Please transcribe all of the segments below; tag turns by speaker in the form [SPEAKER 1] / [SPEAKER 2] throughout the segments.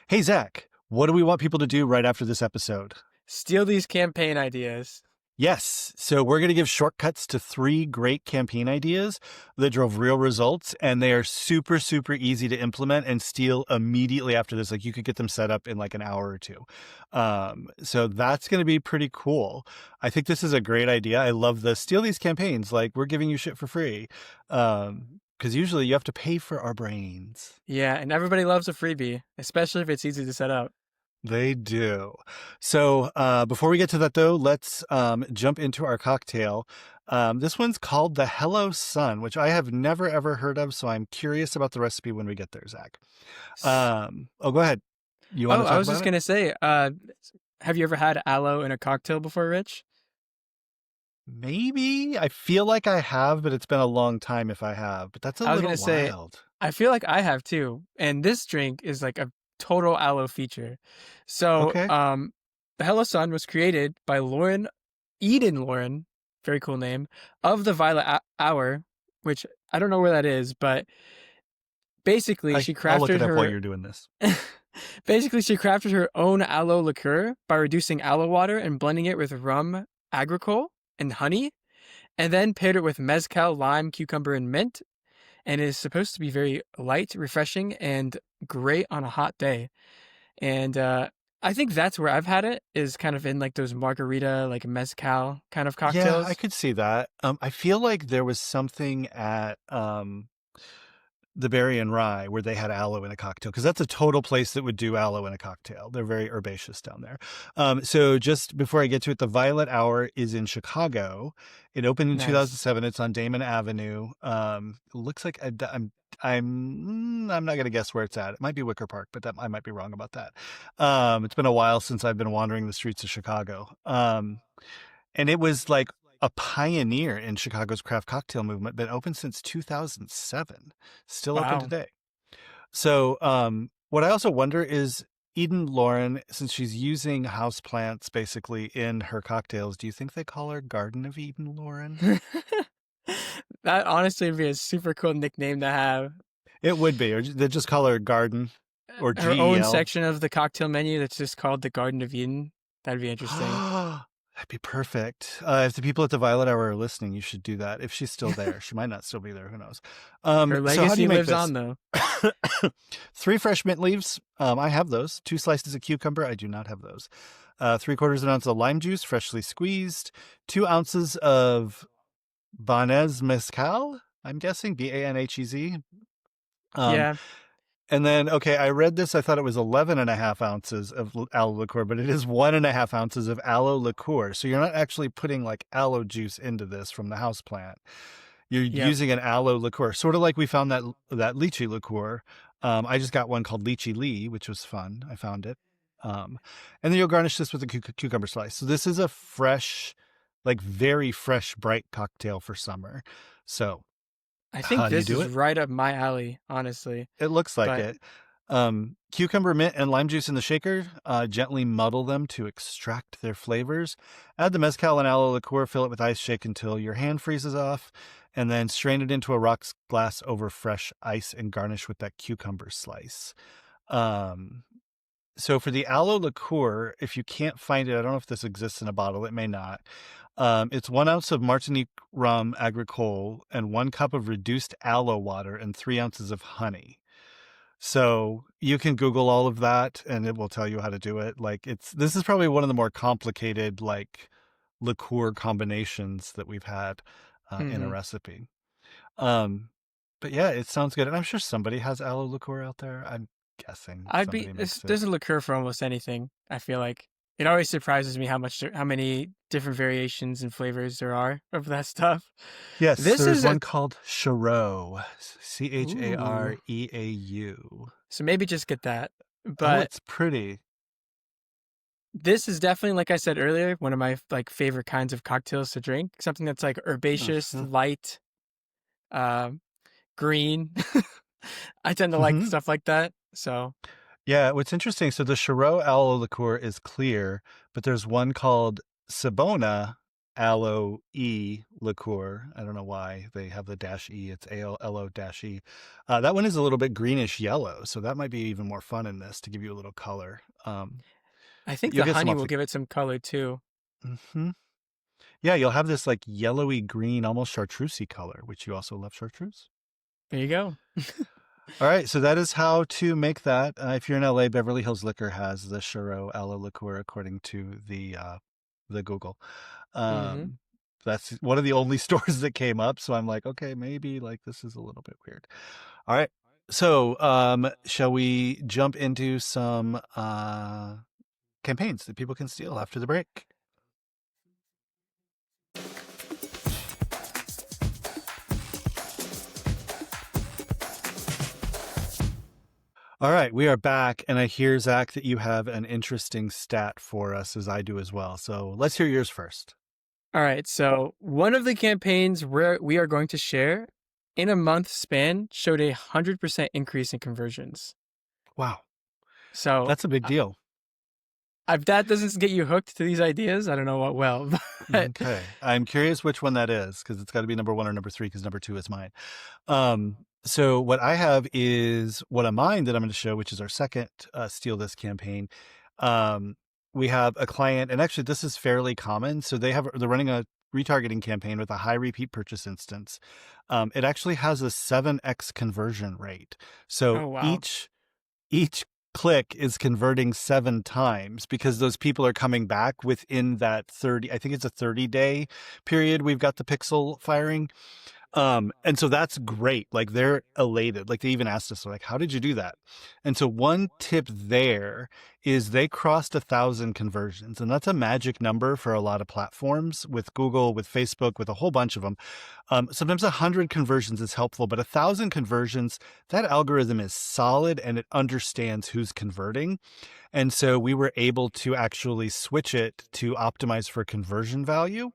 [SPEAKER 1] Hey, Zach, what do we want people to do right after this episode?
[SPEAKER 2] Steal these campaign ideas.
[SPEAKER 1] Yes. So we're going to give shortcuts to 3 great campaign ideas that drove real results, and they are super, super easy to implement and steal immediately after this. Like you could get them set up in like an hour or two. So that's going to be pretty cool. I think this is a great idea. I love the steal these campaigns. Like we're giving you shit for free. Because usually you have to pay for our brains.
[SPEAKER 2] Yeah, and everybody loves a freebie, especially if it's easy to set up.
[SPEAKER 1] They do. So before we get to that, though, let's jump into our cocktail. This one's called the Hello Sun, which I have never ever heard of. So I'm curious about the recipe when we get there, Zach.
[SPEAKER 2] S-
[SPEAKER 1] Go ahead. You want
[SPEAKER 2] Oh,
[SPEAKER 1] to
[SPEAKER 2] I
[SPEAKER 1] talk
[SPEAKER 2] was
[SPEAKER 1] about
[SPEAKER 2] just
[SPEAKER 1] it?
[SPEAKER 2] gonna say, have you ever had aloe in a cocktail before, Rich?
[SPEAKER 1] Maybe. I feel like I have, but it's been a long time if I have. But that's a
[SPEAKER 2] I was
[SPEAKER 1] little
[SPEAKER 2] gonna say,
[SPEAKER 1] wild.
[SPEAKER 2] I feel like I have too, and this drink is like a total aloe feature. So,
[SPEAKER 1] Okay.
[SPEAKER 2] the Hello Sun was created by Laurin, very cool name, of the Hour, which I don't know where that is, but basically she
[SPEAKER 1] I'll look it
[SPEAKER 2] crafted
[SPEAKER 1] up while
[SPEAKER 2] her
[SPEAKER 1] you're doing this.
[SPEAKER 2] Basically, she crafted her own aloe liqueur by reducing aloe water and blending it with rum, agricole, and honey, and then paired it with mezcal, lime, cucumber, and mint. And it is supposed to be very light, refreshing, and great on a hot day. And I think that's where I've had it, is kind of in like those margarita, like mezcal kind of
[SPEAKER 1] Yeah, I
[SPEAKER 2] cocktails.
[SPEAKER 1] could see that. I feel like there was something at the Berry and Rye where they had aloe in a cocktail, because that's a total place that would do aloe in a cocktail. They're very herbaceous down there. So just before I get to it, the Violet Hour is in Chicago. It opened in
[SPEAKER 2] Nice.
[SPEAKER 1] 2007. It's on Damon Avenue. It looks like I'm not gonna guess where it's at. It might be Wicker Park, but I might be wrong about that. It's been a while since I've been wandering the streets of Chicago. And it was like a pioneer in Chicago's craft cocktail movement, been open since 2007, still open
[SPEAKER 2] Wow.
[SPEAKER 1] today. So, what I also wonder is Eden Laurin, since she's using houseplants basically in her cocktails, do you think they call her Garden of Eden Laurin?
[SPEAKER 2] That honestly would be a super cool nickname to have.
[SPEAKER 1] It would be, or they just call her Garden or
[SPEAKER 2] Her own
[SPEAKER 1] GEL.
[SPEAKER 2] section of the cocktail menu that's just called the Garden of Eden. That'd be interesting.
[SPEAKER 1] That'd be perfect. If the people at the Violet Hour are listening, you should do that. If she's still there, she might not still be there. Who knows?
[SPEAKER 2] Her
[SPEAKER 1] So how do you
[SPEAKER 2] legacy
[SPEAKER 1] make
[SPEAKER 2] lives
[SPEAKER 1] this?
[SPEAKER 2] on, though.
[SPEAKER 1] 3 fresh mint leaves. I have those. 2 slices of cucumber. I do not have those. 3/4 of an ounce of lime juice, freshly squeezed. 2 ounces of Banez mezcal. I'm guessing Banhez. Um,
[SPEAKER 2] Yeah,
[SPEAKER 1] and then, okay, I read this. I thought it was 11.5 ounces of aloe liqueur, but it is 1.5 ounces of aloe liqueur. So you're not actually putting like aloe juice into this from the house plant. You're
[SPEAKER 2] yep.
[SPEAKER 1] using an aloe liqueur, sort of like we found that lychee liqueur. I just got one called Lychee Lee, which was fun. I found it. And then you'll garnish this with a cucumber slice. So this is a fresh, like very fresh, bright cocktail for summer. So
[SPEAKER 2] I think
[SPEAKER 1] how do you
[SPEAKER 2] this
[SPEAKER 1] do
[SPEAKER 2] is
[SPEAKER 1] it?
[SPEAKER 2] right up my alley, honestly.
[SPEAKER 1] It looks like
[SPEAKER 2] But
[SPEAKER 1] it. Cucumber, mint, and lime juice in the shaker. Gently muddle them to extract their flavors. Add the mezcal and aloe liqueur. Fill it with ice. Shake until your hand freezes off, and then strain it into a rocks glass over fresh ice and garnish with that cucumber slice. Um, so for the aloe liqueur, if you can't find it, I don't know if this exists in a bottle. It may not. It's 1 ounce of Martinique rum agricole and 1 cup of reduced aloe water and 3 ounces of honey. So you can Google all of that and it will tell you how to do it. Like this is probably one of the more complicated like liqueur combinations that we've had in a
[SPEAKER 2] mhm.
[SPEAKER 1] recipe. Um, but yeah, it sounds good. And I'm sure somebody has aloe liqueur out there. I'm guessing
[SPEAKER 2] I'd be
[SPEAKER 1] somebody makes it.
[SPEAKER 2] there's a liqueur for almost anything. I feel like it always surprises me how many different variations and flavors there are of that stuff.
[SPEAKER 1] Yes,
[SPEAKER 2] This
[SPEAKER 1] there's
[SPEAKER 2] is a
[SPEAKER 1] one called Chareau,
[SPEAKER 2] ooh.
[SPEAKER 1] Chareau.
[SPEAKER 2] So maybe just get that.
[SPEAKER 1] Oh,
[SPEAKER 2] But
[SPEAKER 1] it's pretty.
[SPEAKER 2] this is definitely, like I said earlier, one of my like favorite kinds of cocktails to drink. Something that's like herbaceous,
[SPEAKER 1] Mm-hmm.
[SPEAKER 2] light, um, green. I tend to like
[SPEAKER 1] Mm-hmm.
[SPEAKER 2] stuff like that. So
[SPEAKER 1] Yeah, what's interesting, so the Chareau aloe liqueur is clear, but there's one called Sabona. Aloe liqueur. I don't know why they have the dash E. It's Aloe dash E. That one is a little bit greenish yellow, so that might be even more fun in this to give you a little color.
[SPEAKER 2] I think
[SPEAKER 1] You'll
[SPEAKER 2] the
[SPEAKER 1] get some
[SPEAKER 2] honey
[SPEAKER 1] off
[SPEAKER 2] will
[SPEAKER 1] the.
[SPEAKER 2] give it some color too.
[SPEAKER 1] Hmm. Yeah, you'll have this like yellowy green, almost chartreusey color, which you also love chartreuse.
[SPEAKER 2] There you go.
[SPEAKER 1] All right, so that is how to make that. If you're in LA, Beverly Hills Liquor has the Churro Aloe liqueur, according to the Google.
[SPEAKER 2] Hmm.
[SPEAKER 1] Um, that's one of the only stores that came up, so I'm like, okay, maybe like this is a little bit weird. All right, so shall we jump into some campaigns that people can steal after the break? All right, we are back, and I hear, Zach, that you have an interesting stat for us, as I do as well. So let's hear yours first.
[SPEAKER 2] All right. So one of the campaigns where we are going to share in a month span showed 100% increase in conversions.
[SPEAKER 1] Wow,
[SPEAKER 2] So
[SPEAKER 1] that's a big deal.
[SPEAKER 2] if that doesn't get you hooked to these ideas, I don't know what will. But
[SPEAKER 1] Okay, I'm curious which one that is because it's got to be number one or number three because number two is mine. So what I have is one of mine that I'm going to show, which is our second Steal This campaign. Um, we have a client, and actually this is fairly common. So they're running a retargeting campaign with a high repeat purchase instance. It actually has a 7x conversion rate. So
[SPEAKER 2] oh wow.
[SPEAKER 1] each click is converting 7 times because those people are coming back within that 30, I think it's a 30-day period we've got the pixel firing. And so that's great. Like they're elated. Like they even asked us, like, how did you do that? And so one tip there is they crossed 1,000 conversions, and that's a magic number for a lot of platforms with Google, with Facebook, with a whole bunch of them. Sometimes 100 conversions is helpful, but 1,000 conversions, that algorithm is solid and it understands who's converting. And so we were able to actually switch it to optimize for conversion value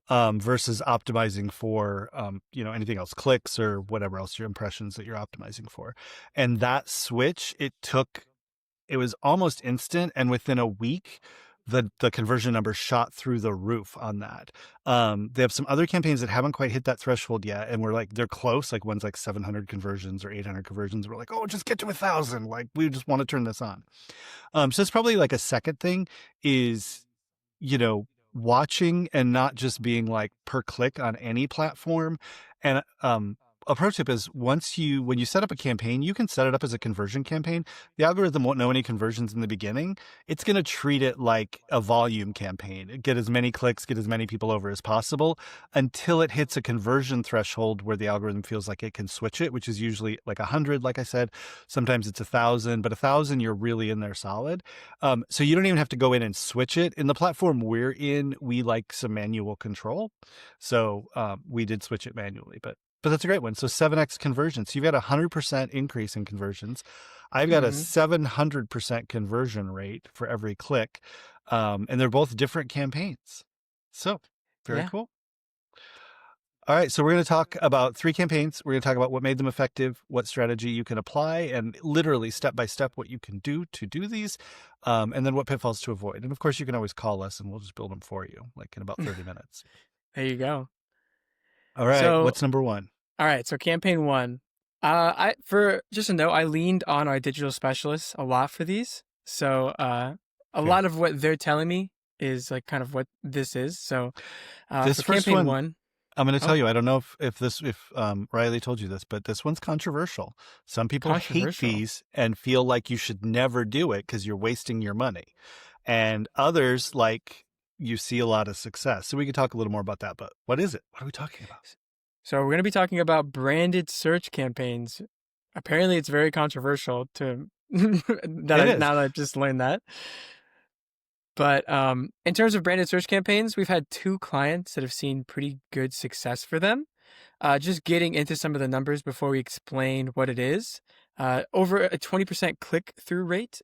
[SPEAKER 1] versus optimizing for anything else, clicks or whatever else your impressions that you're optimizing for. And that switch, it was almost instant, and within a week the conversion number shot through the roof on that. They have some other campaigns that haven't quite hit that threshold yet, and we're like, they're close. Like one's like 700 conversions or 800 conversions. We're like, oh, just get to 1,000. Like we just want to turn this on. So it's probably like a second thing is watching and not just being like per click on any platform. And a pro tip is when you set up a campaign, you can set it up as a conversion campaign. The algorithm won't know any conversions in the beginning. It's going to treat it like a volume campaign. Get as many clicks, get as many people over as possible until it hits a conversion threshold where the algorithm feels like it can switch it, which is usually like 100, like I said. Sometimes it's 1,000, but 1,000, you're really in there solid. So you don't even have to go in and switch it. In the platform we're in, we like some manual control. So we did switch it manually, but that's a great one. So 7x conversions. So you've got a 100% increase in conversions. I've got a
[SPEAKER 2] Hmm.
[SPEAKER 1] 700% conversion rate for every click. And they're both different campaigns. So very
[SPEAKER 2] Yeah.
[SPEAKER 1] cool. All right, so we're going to talk about 3 campaigns. We're going to talk about what made them effective, what strategy you can apply, and literally step by step what you can do to do these, and then what pitfalls to avoid. And of course, you can always call us and we'll just build them for you, like in about 30 minutes.
[SPEAKER 2] There you go.
[SPEAKER 1] All right,
[SPEAKER 2] So
[SPEAKER 1] what's number 1?
[SPEAKER 2] all right. So campaign one. I for just a note, I leaned on our digital specialists a lot for these. So a
[SPEAKER 1] Fair.
[SPEAKER 2] lot of what they're telling me is like kind of what this is. So
[SPEAKER 1] This
[SPEAKER 2] for
[SPEAKER 1] first
[SPEAKER 2] campaign
[SPEAKER 1] one,
[SPEAKER 2] one,
[SPEAKER 1] I'm going to tell
[SPEAKER 2] oh,
[SPEAKER 1] you, I don't know if Riley told you this, but this one's controversial. Some people hate
[SPEAKER 2] controversial.
[SPEAKER 1] these and feel like you should never do it because you're wasting your money. And others, like, you see a lot of success. So we could talk a little more about that. But what is it? What are we talking about?
[SPEAKER 2] So we're going to be talking about branded search campaigns. Apparently, it's very controversial to
[SPEAKER 1] It is.
[SPEAKER 2] now that I've just learned that. But in terms of branded search campaigns, we've had 2 clients that have seen pretty good success for them. Just getting into some of the numbers before we explain what it is. Over a 20% click through rate,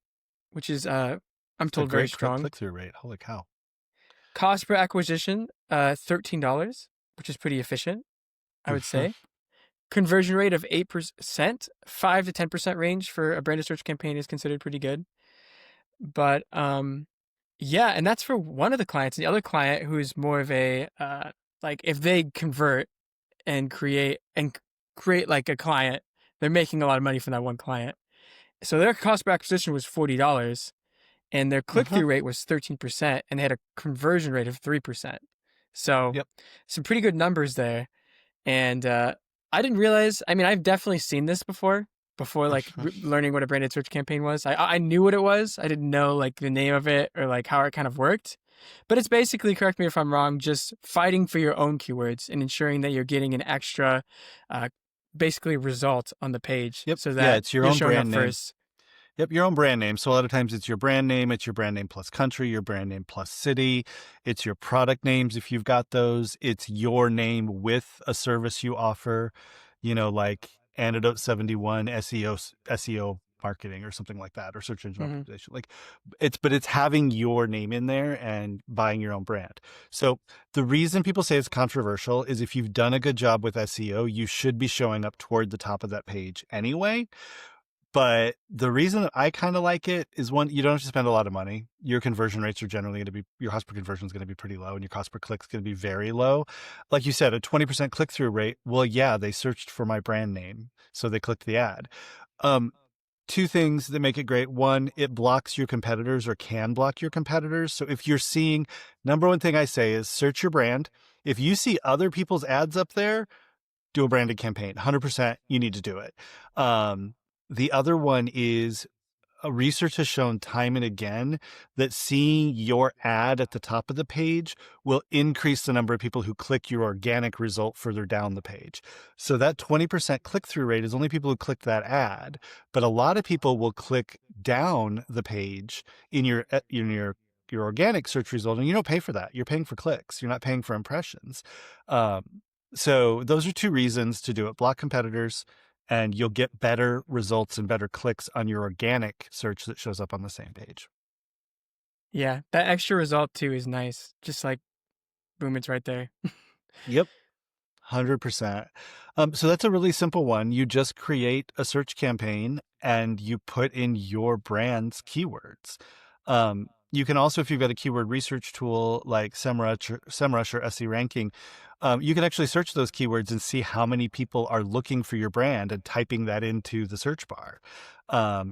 [SPEAKER 2] which is, I'm
[SPEAKER 1] It's a
[SPEAKER 2] told, very
[SPEAKER 1] great
[SPEAKER 2] strong.
[SPEAKER 1] click through rate. Holy cow.
[SPEAKER 2] Cost per acquisition, $13, which is pretty efficient, I would
[SPEAKER 1] Mhm.
[SPEAKER 2] say. Conversion rate of 8%, 5 to 10% range for a branded search campaign is considered pretty good. But Yeah, and that's for one of the clients. The other client who's more of a like if they convert and create like a client, they're making a lot of money from that one client. So their cost per acquisition was $40 and their
[SPEAKER 1] Uh-huh.
[SPEAKER 2] click-through rate was 13% and they had a conversion rate of 3%. So
[SPEAKER 1] Yep.
[SPEAKER 2] some pretty good numbers there. And I didn't realize, I mean, I've definitely seen this before like learning what a branded search campaign was. I knew what it was. I didn't know like the name of it or like how it kind of worked. But it's basically, correct me if I'm wrong, just fighting for your own keywords and ensuring that you're getting an extra, uh, basically result on the page
[SPEAKER 1] Yep.
[SPEAKER 2] so
[SPEAKER 1] Yeah,
[SPEAKER 2] that
[SPEAKER 1] it's your
[SPEAKER 2] you're
[SPEAKER 1] own
[SPEAKER 2] showing up
[SPEAKER 1] brand name.
[SPEAKER 2] first.
[SPEAKER 1] Yep, your own brand name. So a lot of times it's your brand name plus country, your brand name plus city. It's your product names if you've got those. It's your name with a service you offer, like Antidote 71 SEO marketing or something like that, or search engine
[SPEAKER 2] Hmm.
[SPEAKER 1] optimization. But it's having your name in there and buying your own brand. So the reason people say it's controversial is if you've done a good job with SEO, you should be showing up toward the top of that page anyway. But the reason that I kind of like it is, one, you don't have to spend a lot of money. Your conversion rates are generally going to be, your cost per conversion is going to be pretty low, and your cost per click is going to be very low. Like you said, a 20% click through rate. Well, yeah, they searched for my brand name, so they clicked the ad. Um, Two things that make it great. One, it blocks your competitors or can block your competitors. So if you're seeing, number one thing I say is search your brand. If you see other people's ads up there, do a branded campaign. 100% you need to do it. The other one is, research has shown time and again that seeing your ad at the top of the page will increase the number of people who click your organic result further down the page. So that 20% click-through rate is only people who clicked that ad, but a lot of people will click down the page in your organic search result, and you don't pay for that. You're paying for clicks. You're not paying for impressions. So those are two reasons to do it. Block competitors, and you'll get better results and better clicks on your organic search that shows up on the same page.
[SPEAKER 2] Yeah, that extra result too is nice. Just like, boom, it's right there.
[SPEAKER 1] Yep. 100%. So that's a really simple one. You just create a search campaign and you put in your brand's keywords. You can also, if you've got a keyword research tool like SEMrush or SE Ranking, you can actually search those keywords and see how many people are looking for your brand and typing that into the search bar.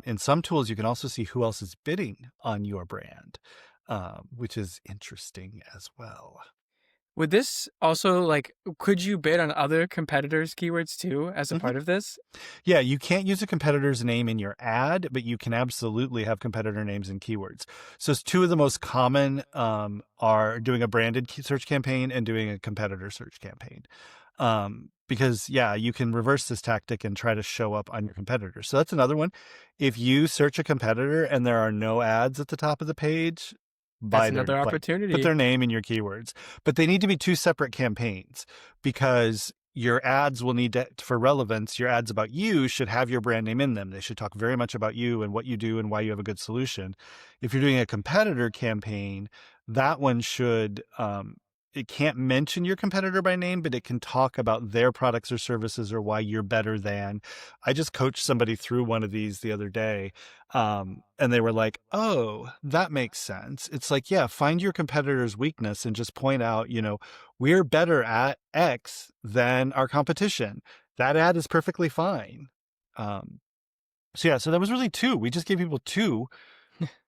[SPEAKER 1] In some tools, you can also see who else is bidding on your brand, which is interesting as well.
[SPEAKER 2] Would this also like, could you bid on other competitors' keywords too as a
[SPEAKER 1] Mhm.
[SPEAKER 2] part of this?
[SPEAKER 1] Yeah, you can't use a competitor's name in your ad, but you can absolutely have competitor names and keywords. So two of the most common are doing a branded search campaign and doing a competitor search campaign. Because, yeah, you can reverse this tactic and try to show up on your competitors. So that's another one. If you search a competitor and there are no ads at the top of the page,
[SPEAKER 2] That's
[SPEAKER 1] buy their,
[SPEAKER 2] another
[SPEAKER 1] like, put
[SPEAKER 2] opportunity.
[SPEAKER 1] their name in your keywords. But they need to be two separate campaigns, because your ads will need to, for relevance, your ads about you should have your brand name in them. They should talk very much about you and what you do and why you have a good solution. If you're doing a competitor campaign, that one should, it can't mention your competitor by name, but it can talk about their products or services or why you're better than. I just coached somebody through one of these the other day, and they were like, oh, that makes sense. It's like, yeah, find your competitor's weakness and just point out, we're better at X than our competition. That ad is perfectly fine. So that was really two. We just gave people two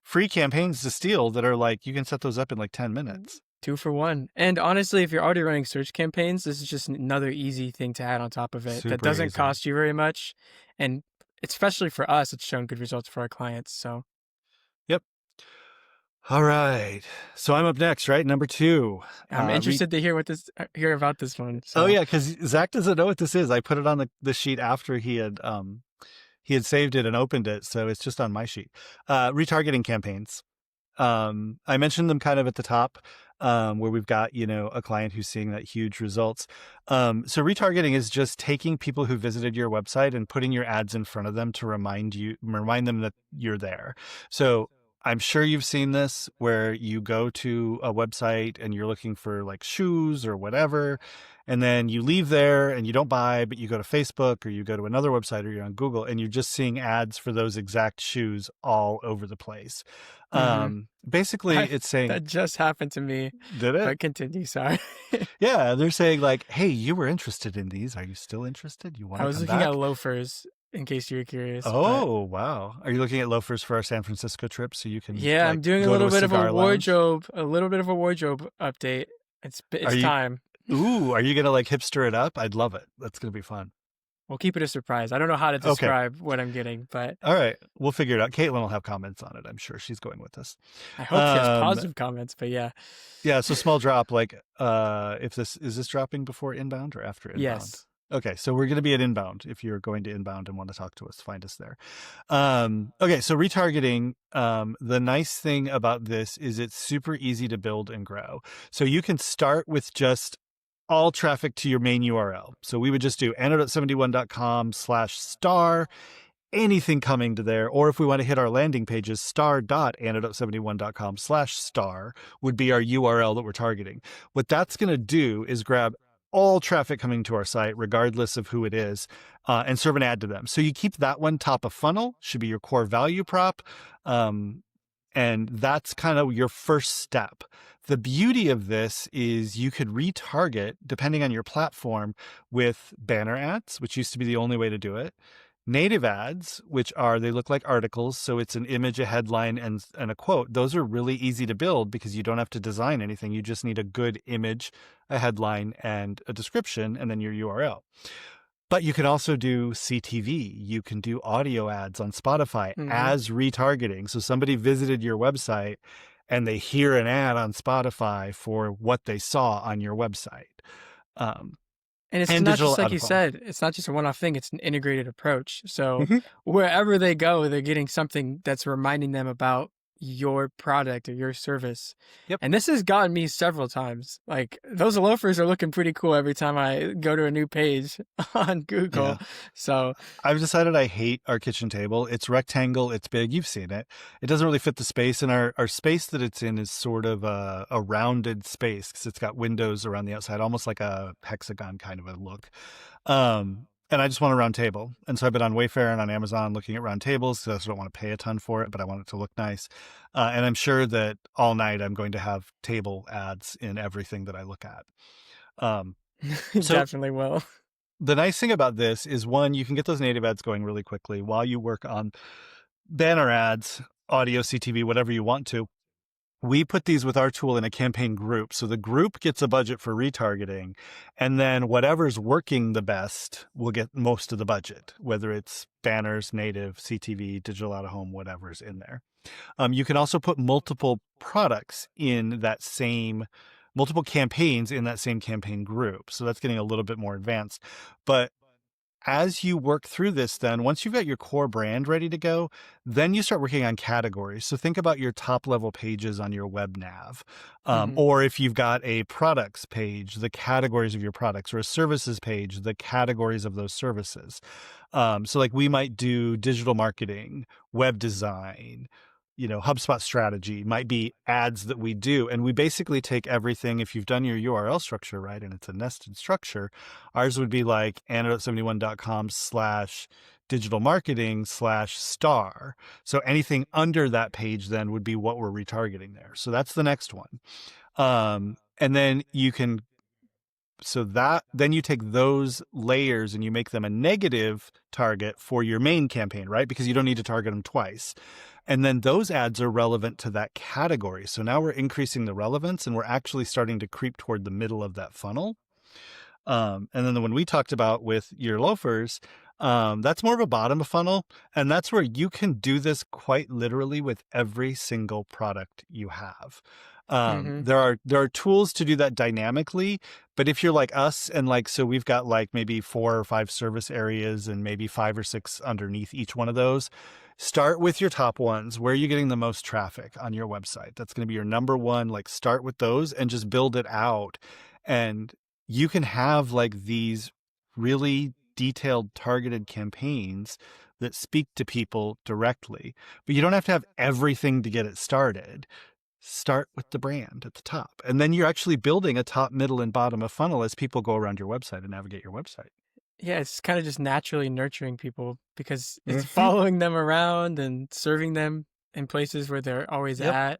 [SPEAKER 1] free campaigns to steal that are like, you can set those up in like 10 minutes.
[SPEAKER 2] 2 for 1. And honestly, if you're already running search campaigns, this is just another easy thing to add on top of it that
[SPEAKER 1] Super
[SPEAKER 2] doesn't
[SPEAKER 1] easy.
[SPEAKER 2] cost you very much. And especially for us, it's shown good results for our clients. So
[SPEAKER 1] Yep. All right. So I'm up next, right? Number two.
[SPEAKER 2] I'm interested to hear about this one.
[SPEAKER 1] Oh
[SPEAKER 2] So
[SPEAKER 1] yeah, because Zach doesn't know what this is. I put it on the sheet after he had saved it and opened it, so it's just on my sheet. Retargeting campaigns. I mentioned them kind of at the top, where we've got, a client who's seeing that huge results. So retargeting is just taking people who visited your website and putting your ads in front of them to remind them that you're there. So I'm sure you've seen this where you go to a website and you're looking for like shoes or whatever, And then you leave there and you don't buy, but you go to Facebook or you go to another website or you're on Google and you're just seeing ads for those exact shoes all over the place.
[SPEAKER 2] Mm-hmm.
[SPEAKER 1] Basically, it's saying,
[SPEAKER 2] That just happened to me,
[SPEAKER 1] did it?
[SPEAKER 2] but continue. Sorry.
[SPEAKER 1] Yeah, they're saying like, hey, you were interested in these. Are you still interested? You want
[SPEAKER 2] I
[SPEAKER 1] to
[SPEAKER 2] was
[SPEAKER 1] come
[SPEAKER 2] looking at
[SPEAKER 1] back?
[SPEAKER 2] loafers in case you were curious, but
[SPEAKER 1] Oh, wow. Are you looking at loafers for our San Francisco trip so you can
[SPEAKER 2] yeah,
[SPEAKER 1] like
[SPEAKER 2] I'm doing a
[SPEAKER 1] go to
[SPEAKER 2] little
[SPEAKER 1] a
[SPEAKER 2] bit of
[SPEAKER 1] cigar lounge?
[SPEAKER 2] a little bit of a wardrobe update.
[SPEAKER 1] Are
[SPEAKER 2] It's
[SPEAKER 1] you,
[SPEAKER 2] time.
[SPEAKER 1] are you going to like hipster it up? I'd love it. That's going to be fun.
[SPEAKER 2] We'll keep it a surprise. I don't know how to
[SPEAKER 1] Okay.
[SPEAKER 2] describe what I'm getting, but
[SPEAKER 1] All right. We'll figure it out. Caitlin will have comments on it. I'm sure she's going with us.
[SPEAKER 2] I hope she has
[SPEAKER 1] Um,
[SPEAKER 2] positive comments. But yeah,
[SPEAKER 1] yeah. So small drop, like, if is this dropping before inbound or after inbound?
[SPEAKER 2] yes.
[SPEAKER 1] Okay. So we're going to be at inbound. If you're going to inbound and want to talk to us, find us there. Okay. So retargeting, the nice thing about this is it's super easy to build and grow. So you can start with just all traffic to your main URL. So we would just do antidote71.com/star, anything coming to there. Or if we want to hit our landing pages, star.antidote71.com/star would be our URL that we're targeting. What that's going to do is grab all traffic coming to our site, regardless of who it is, and serve an ad to them. So you keep that one top of funnel, should be your core value prop. And that's kind of your first step. The beauty of this is you could retarget, depending on your platform, with banner ads, which used to be the only way to do it. Native ads, which are, they look like articles, so it's an image, a headline, and a quote. Those are really easy to build because you don't have to design anything. You just need a good image, a headline, and a description, and then your URL. But you can also do CTV. You can do audio ads on Spotify
[SPEAKER 2] Hmm.
[SPEAKER 1] as retargeting. So somebody visited your website and they hear an ad on Spotify for what they saw on your website. Um,
[SPEAKER 2] And it's
[SPEAKER 1] and
[SPEAKER 2] not
[SPEAKER 1] digital
[SPEAKER 2] just like
[SPEAKER 1] out of
[SPEAKER 2] you
[SPEAKER 1] funnel.
[SPEAKER 2] said, it's not just a one off thing, it's an integrated approach. So
[SPEAKER 1] Mhm.
[SPEAKER 2] wherever they go, they're getting something that's reminding them about your product or your service.
[SPEAKER 1] Yep.
[SPEAKER 2] And this has gotten me several times. Like those loafers are looking pretty cool every time I go to a new page on Google.
[SPEAKER 1] Yeah.
[SPEAKER 2] So
[SPEAKER 1] I've decided I hate our kitchen table. It's rectangle. It's big. You've seen it. It doesn't really fit the space. And our space that it's in is sort of a rounded space because it's got windows around the outside, almost like a hexagon kind of a look. And I just want a round table. And so I've been on Wayfair and on Amazon looking at round tables because I don't want to pay a ton for it, but I want it to look nice. And I'm sure that all night I'm going to have table ads in everything that I look at. So
[SPEAKER 2] definitely will.
[SPEAKER 1] the nice thing about this is, one, you can get those native ads going really quickly while you work on banner ads, audio, CTV, whatever you want to. We put these with our tool in a campaign group. So the group gets a budget for retargeting, and then whatever's working the best will get most of the budget, whether it's banners, native, CTV, digital out of home, whatever's in there. You can also put multiple products in that same, multiple campaigns in that same campaign group. So that's getting a little bit more advanced. But as you work through this, then once you've got your core brand ready to go, then you start working on categories. So think about your top level pages on your web nav.
[SPEAKER 2] Hmm.
[SPEAKER 1] Or if you've got a products page, the categories of your products, or a services page, the categories of those services. So like we might do digital marketing, web design, HubSpot strategy might be ads that we do. And we basically take everything. If you've done your URL structure right, and it's a nested structure, ours would be like antidote71.com/digital marketing/star. So anything under that page then would be what we're retargeting there. So that's the next one. And then then you take those layers and you make them a negative target for your main campaign, right? Because you don't need to target them twice. And then those ads are relevant to that category. So now we're increasing the relevance and we're actually starting to creep toward the middle of that funnel. And then the one we talked about with your loafers, that's more of a bottom of funnel. And that's where you can do this quite literally with every single product you have.
[SPEAKER 2] Hmm.
[SPEAKER 1] There are tools to do that dynamically, but if you're like us and so we've got like maybe 4 or 5 service areas and maybe 5 or 6 underneath each one of those. Start with your top ones. Where are you getting the most traffic on your website? That's going to be your number one. Start with those and just build it out. And you can have these really detailed targeted campaigns that speak to people directly, but you don't have to have everything to get it started. start with the brand at the top. And then you're actually building a top, middle, and bottom of funnel as people go around your website and navigate your website.
[SPEAKER 2] Yeah, it's kind of just naturally nurturing people because it's
[SPEAKER 1] Mm-hmm.
[SPEAKER 2] following them around and serving them in places where they're always
[SPEAKER 1] Yep.
[SPEAKER 2] at.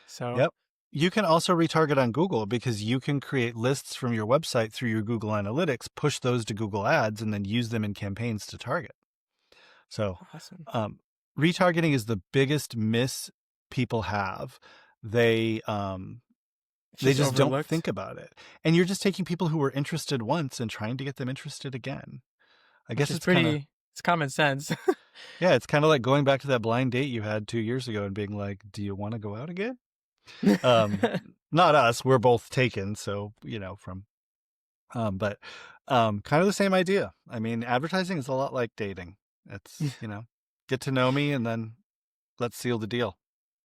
[SPEAKER 2] So,
[SPEAKER 1] Yep. You can also retarget on Google because you can create lists from your website through your Google Analytics, push those to Google Ads, and then use them in campaigns to target. So,
[SPEAKER 2] awesome.
[SPEAKER 1] Retargeting is the biggest miss people have. They
[SPEAKER 2] It's
[SPEAKER 1] they
[SPEAKER 2] just
[SPEAKER 1] just don't
[SPEAKER 2] overlooked,
[SPEAKER 1] think about it, and you're just taking people who were interested once and trying to get them interested again. I
[SPEAKER 2] which
[SPEAKER 1] guess
[SPEAKER 2] is
[SPEAKER 1] it's kind of
[SPEAKER 2] it's common sense.
[SPEAKER 1] yeah, it's kind of like going back to that blind date you had 2 years ago and being like, "Do you want to go out again?" Um, Not us. We're both taken, so from but kind of the same idea. I mean, advertising is a lot like dating. It's get to know me and then let's seal the deal.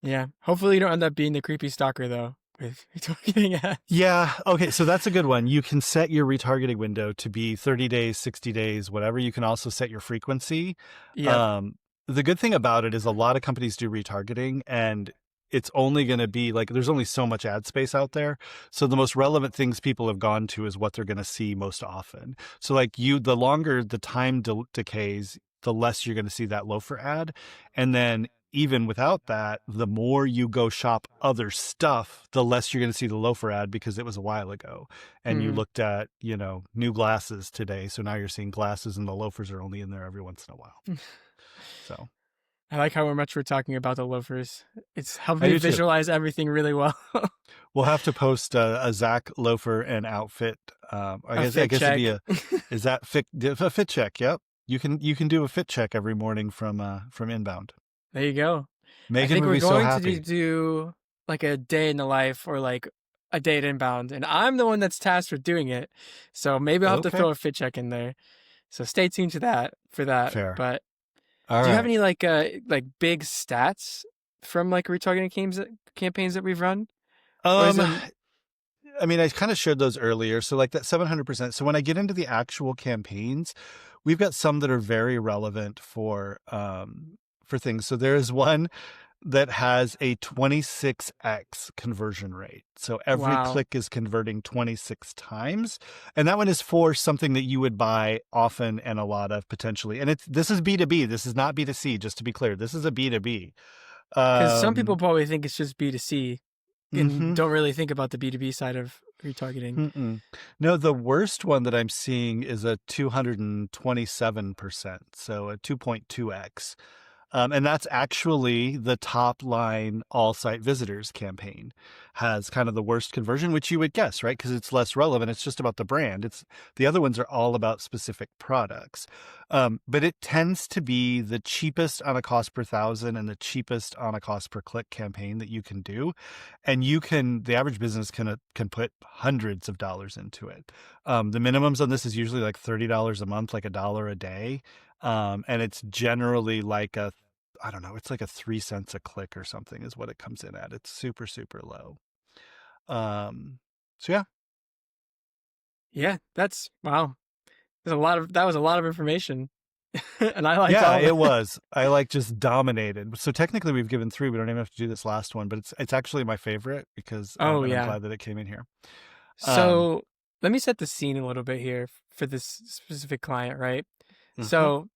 [SPEAKER 2] Yeah. Hopefully you don't end up being the creepy stalker though with retargeting ads.
[SPEAKER 1] Yeah. Okay. So that's a good one. You can set your retargeting window to be 30 days, 60 days, whatever. You can also set your frequency.
[SPEAKER 2] Yep.
[SPEAKER 1] The good thing about it is a lot of companies do retargeting, and it's only going to be like there's only so much ad space out there. So the most relevant things people have gone to is what they're going to see most often. So like the longer the time decays, the less you're going to see that loafer ad. And then even without that, the more you go shop other stuff, the less you're going to see the loafer ad because it was a while ago. And you
[SPEAKER 2] Mm.
[SPEAKER 1] looked at, new glasses today. So now you're seeing glasses and the loafers are only in there every once in a while. So
[SPEAKER 2] I like how much we're talking about the loafers. It's helped
[SPEAKER 1] I
[SPEAKER 2] me
[SPEAKER 1] do too.
[SPEAKER 2] visualize everything really well.
[SPEAKER 1] We'll have to post a Zach loafer and outfit. I
[SPEAKER 2] A
[SPEAKER 1] guess
[SPEAKER 2] fit
[SPEAKER 1] it'd
[SPEAKER 2] check.
[SPEAKER 1] be is that fit a fit check? Yep. You can do a fit check every morning from inbound.
[SPEAKER 2] There you go. I
[SPEAKER 1] Megan
[SPEAKER 2] think
[SPEAKER 1] would
[SPEAKER 2] we're
[SPEAKER 1] be so
[SPEAKER 2] going to
[SPEAKER 1] happy.
[SPEAKER 2] do like a day in the life or like a day at inbound, and I'm the one that's tasked with doing it. So maybe I'll have to
[SPEAKER 1] Okay.
[SPEAKER 2] throw a fit check in there. So stay tuned to that for that.
[SPEAKER 1] Fair.
[SPEAKER 2] But
[SPEAKER 1] All
[SPEAKER 2] do you have
[SPEAKER 1] right.
[SPEAKER 2] any like big stats from like retargeting campaigns that we've run? Or is
[SPEAKER 1] Um,
[SPEAKER 2] it
[SPEAKER 1] I mean, I kind of shared those earlier. So like that 700%. So when I get into the actual campaigns, we've got some that are very relevant for things. So there is one that has a 26x conversion rate. So every
[SPEAKER 2] wow?
[SPEAKER 1] click is converting 26 times. And that one is for something that you would buy often and a lot of potentially. And this is B2B. This is not B2C, just to be clear. This is a B2B.
[SPEAKER 2] Because some people probably think it's just B2C and
[SPEAKER 1] Mhm.
[SPEAKER 2] don't really think about the B2B side of retargeting.
[SPEAKER 1] Mm-mm. No, the worst one that I'm seeing is a 227%, so a 2.2x. And that's actually the top line all site visitors campaign has kind of the worst conversion, which you would guess, right? Because it's less relevant. It's just about the brand. It's the other ones are all about specific products. But it tends to be the cheapest on a cost per thousand and the cheapest on a cost per click campaign that you can do. And the average business can put hundreds of dollars into it. The minimums on this is usually like $30 a month, like $1 a day. And it's generally like I don't know, it's like a 3 cents a click or something is what it comes in at. It's super, super low. So yeah.
[SPEAKER 2] Yeah, that's wow. That was a lot of information. And I liked
[SPEAKER 1] Yeah,
[SPEAKER 2] all of
[SPEAKER 1] it
[SPEAKER 2] it.
[SPEAKER 1] was. I like just dominated. So technically we've given 3. We don't even have to do this last one, but it's actually my favorite because,
[SPEAKER 2] Oh
[SPEAKER 1] and I'm
[SPEAKER 2] yeah.
[SPEAKER 1] glad that it came in here. Um,
[SPEAKER 2] So let me set the scene a little bit here for this specific client, right?
[SPEAKER 1] mhm,
[SPEAKER 2] So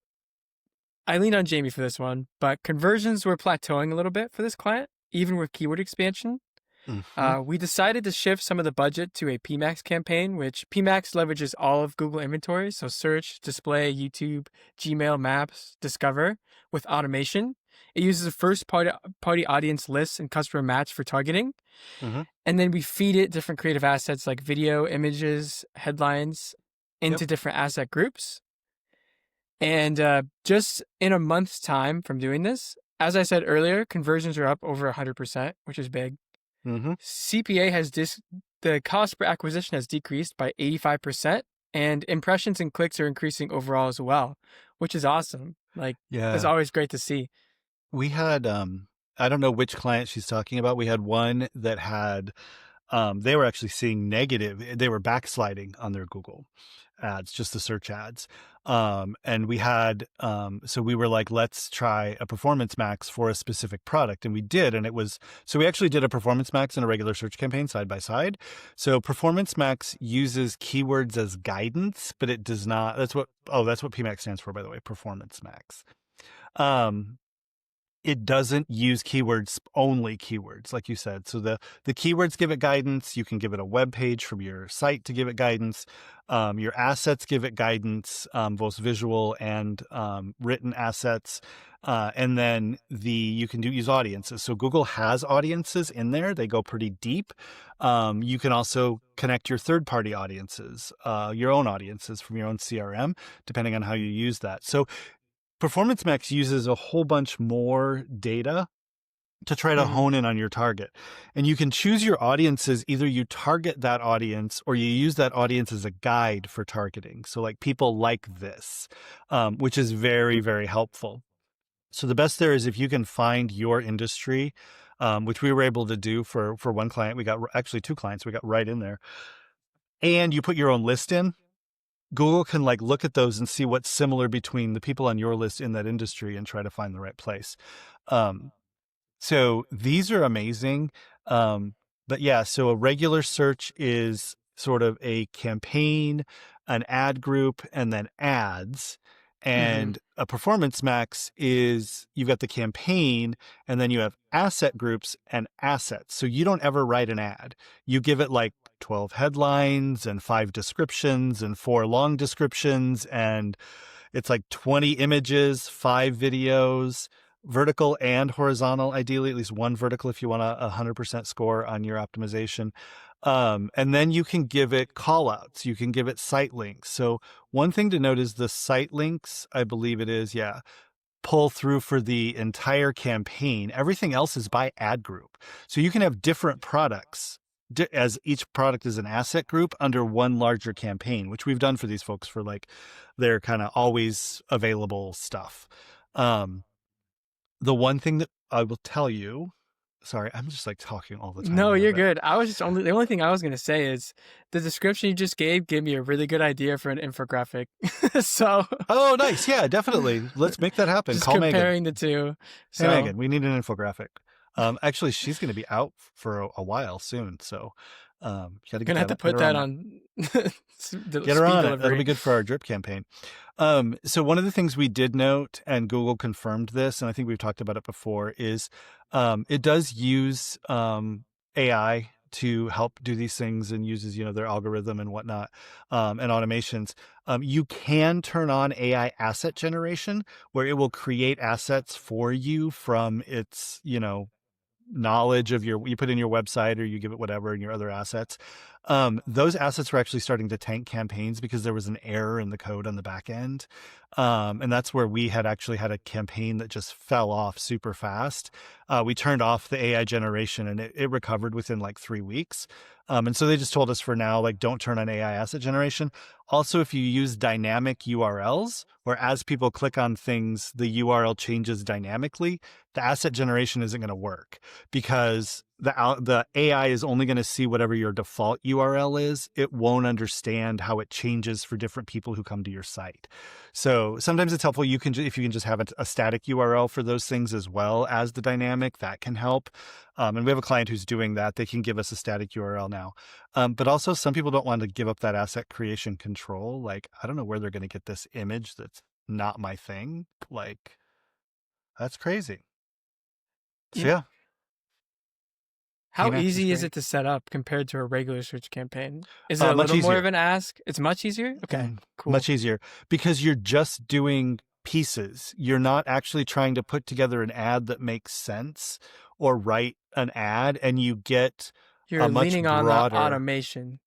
[SPEAKER 2] I leaned on Jamie for this one, but conversions were plateauing a little bit for this client, even with keyword expansion.
[SPEAKER 1] mhm,
[SPEAKER 2] We decided to shift some of the budget to a PMAX campaign, which PMAX leverages all of Google inventory, so search, display, YouTube, Gmail, Maps, Discover, with automation. It uses a first-party audience list and customer match for targeting.
[SPEAKER 1] mhm.
[SPEAKER 2] And then we feed it different creative assets like video, images, headlines
[SPEAKER 1] Yep.
[SPEAKER 2] into different asset groups. And just in a month's time from doing this, as I said earlier, conversions are up over 100%, which is big.
[SPEAKER 1] Mhm.
[SPEAKER 2] CPA the cost per acquisition has decreased by 85%, and impressions and clicks are increasing overall as well, which is awesome. Like, it's
[SPEAKER 1] Yeah.
[SPEAKER 2] always great to see.
[SPEAKER 1] We had I don't know which client she's talking about. We had one that had they were actually seeing negative. They were backsliding on their Google ads, just the search ads. And we had, so we were like, let's try a performance max for a specific product. And we did. And it was, so we actually did a performance max and a regular search campaign side by side. So performance max uses keywords as guidance, but it does not, that's what PMAX stands for, by the way, performance max. It doesn't use keywords, only keywords, like you said. So the keywords give it guidance. You can give it a web page from your site to give it guidance. Your assets give it guidance, both visual and written assets. And then you can use audiences. So Google has audiences in there. They go pretty deep. You can also connect your third-party audiences, your own audiences from your own CRM, depending on how you use that. So Performance Max uses a whole bunch more data to try to hone in on your target. And you can choose your audiences. Either you target that audience or you use that audience as a guide for targeting. So like people like this, which is very, very helpful. So the best there is if you can find your industry, which we were able to do for one client. We got actually 2 clients. We got right in there. And you put your own list in. Google can like look at those and see what's similar between the people on your list in that industry and try to find the right place. So these are amazing. But yeah, so a regular search is sort of a campaign, an ad group, and then ads. And a performance max is you've got the campaign and then you have asset groups and assets. So you don't ever write an ad. You give it like 12 headlines and 5 descriptions and 4 long descriptions. And it's like 20 images, 5 videos, vertical and horizontal, ideally at least 1 vertical if you want a 100% score on your optimization. And then you can give it call outs. You can give it site links. So one thing to note is the site links, I believe it is, pull through for the entire campaign. Everything else is by ad group. So you can have different products as each product is an asset group under one larger campaign, which we've done for these folks for like their kind of always available stuff. The one thing that I will tell you, sorry, I'm just like talking all the time.
[SPEAKER 2] No, you're good. The only thing I was going to say is the description you just gave me a really good idea for an infographic. So.
[SPEAKER 1] Oh, nice. Yeah, definitely. Let's make that happen.
[SPEAKER 2] Just
[SPEAKER 1] Call
[SPEAKER 2] comparing
[SPEAKER 1] Megan.
[SPEAKER 2] the two. So.
[SPEAKER 1] Hey, Megan, we need an infographic. Actually, she's going to be out for a while soon. So, you got to
[SPEAKER 2] gonna have to put that on.
[SPEAKER 1] Get her on it. That'll be good for our drip campaign. So one of the things we did note, and Google confirmed this, and I think we've talked about it before, is it does use AI to help do these things and uses, their algorithm and whatnot, and automations. You can turn on AI asset generation where it will create assets for you from its, knowledge of you put in your website or you give it whatever and your other assets. Those assets were actually starting to tank campaigns because there was an error in the code on the back end. And that's where we had actually had a campaign that just fell off super fast. We turned off the AI generation and it recovered within like 3 weeks. And so they just told us for now, like, don't turn on AI asset generation. Also, if you use dynamic URLs, where as people click on things, the URL changes dynamically, the asset generation isn't going to work because the AI is only going to see whatever your default URL is. It won't understand how it changes for different people who come to your site. So sometimes it's helpful. If you can just have a static URL for those things as well as the dynamic, that can help. And we have a client who's doing that. They can give us a static URL now. But also some people don't want to give up that asset creation control. Like, I don't know where they're going to get this image that's not my thing. Like, that's crazy. So yeah.
[SPEAKER 2] How easy is it to set up compared to a regular search campaign? Is it a little more of an ask? It's much easier? Okay, cool.
[SPEAKER 1] Much easier because you're just doing pieces. You're not actually trying to put together an ad that makes sense or write an ad, and you get
[SPEAKER 2] You're
[SPEAKER 1] a much
[SPEAKER 2] leaning
[SPEAKER 1] broader
[SPEAKER 2] on the automation.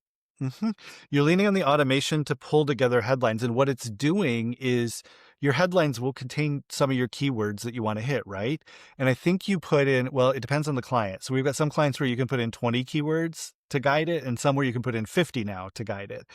[SPEAKER 1] You're leaning on the automation to pull together headlines. And what it's doing is your headlines will contain some of your keywords that you want to hit, right? And I think you put in, well, it depends on the client. So we've got some clients where you can put in 20 keywords to guide it and some where you can put in 50 now to guide it.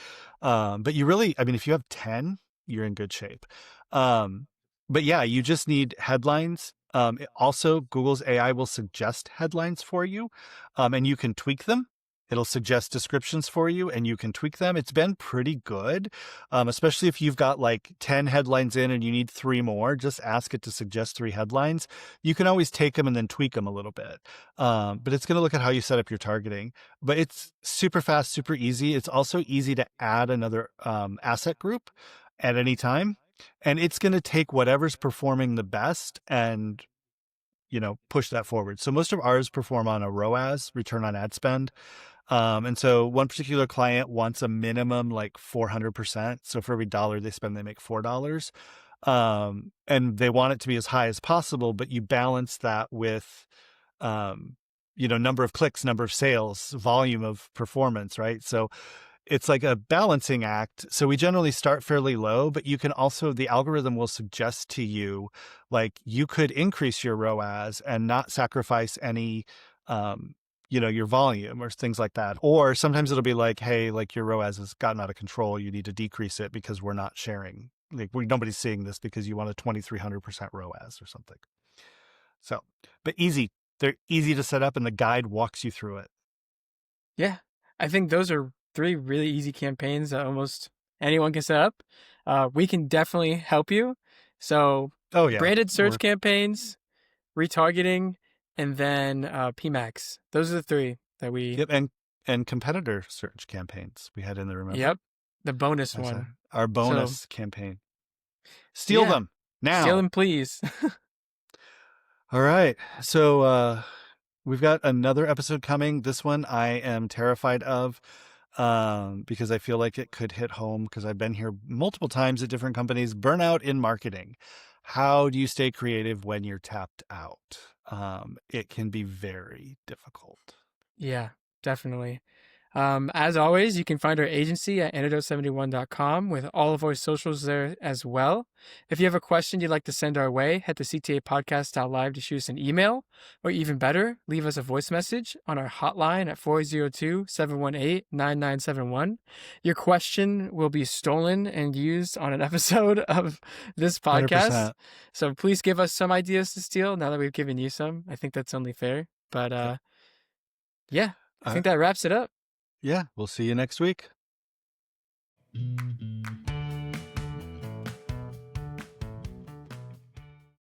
[SPEAKER 1] But you really, if you have 10, you're in good shape. But yeah, you just need headlines. Also, Google's AI will suggest headlines for you, and you can tweak them. It'll suggest descriptions for you and you can tweak them. It's been pretty good, especially if you've got like 10 headlines in and you need 3 more. Just ask it to suggest 3 headlines. You can always take them and then tweak them a little bit. But it's going to look at how you set up your targeting. But it's super fast, super easy. It's also easy to add another asset group at any time. And it's going to take whatever's performing the best and push that forward. So most of ours perform on a ROAS, return on ad spend. And so one particular client wants a minimum like 400%. So for every dollar they spend, they make $4. And they want it to be as high as possible, but you balance that with, number of clicks, number of sales, volume of performance, right? So it's like a balancing act. So we generally start fairly low, but you can also, the algorithm will suggest to you, like you could increase your ROAS and not sacrifice any, your volume or things like that. Or sometimes it'll be like, hey, like your ROAS has gotten out of control. You need to decrease it because we're not sharing. Like nobody's seeing this because you want a 2,300% ROAS or something. So, but easy. They're easy to set up and the guide walks you through it.
[SPEAKER 2] Yeah, I think those are 3 really easy campaigns that almost anyone can set up. We can definitely help you. So,
[SPEAKER 1] Oh yeah.
[SPEAKER 2] branded search campaigns, retargeting, and then PMAX. Those are the 3 that we.
[SPEAKER 1] Yep, and competitor search campaigns we had in there, remember?
[SPEAKER 2] Yep, the bonus
[SPEAKER 1] As
[SPEAKER 2] one.
[SPEAKER 1] our bonus campaign. Steal
[SPEAKER 2] Yeah,
[SPEAKER 1] them now.
[SPEAKER 2] steal them, please.
[SPEAKER 1] All right. So we've got another episode coming. This one I am terrified of because I feel like it could hit home because I've been here multiple times at different companies. Burnout in marketing. How do you stay creative when you're tapped out? It can be very difficult.
[SPEAKER 2] Yeah, definitely. As always, you can find our agency at antidote71.com with all of our socials there as well. If you have a question you'd like to send our way, head to ctapodcast.live to shoot us an email, or even better, leave us a voice message on our hotline at 402-718-9971. Your question will be stolen and used on an episode of this podcast.
[SPEAKER 1] 100%.
[SPEAKER 2] So please give us some ideas to steal now that we've given you some. I think that's only fair. But yeah, I think that wraps it up.
[SPEAKER 1] Yeah, we'll see you next week.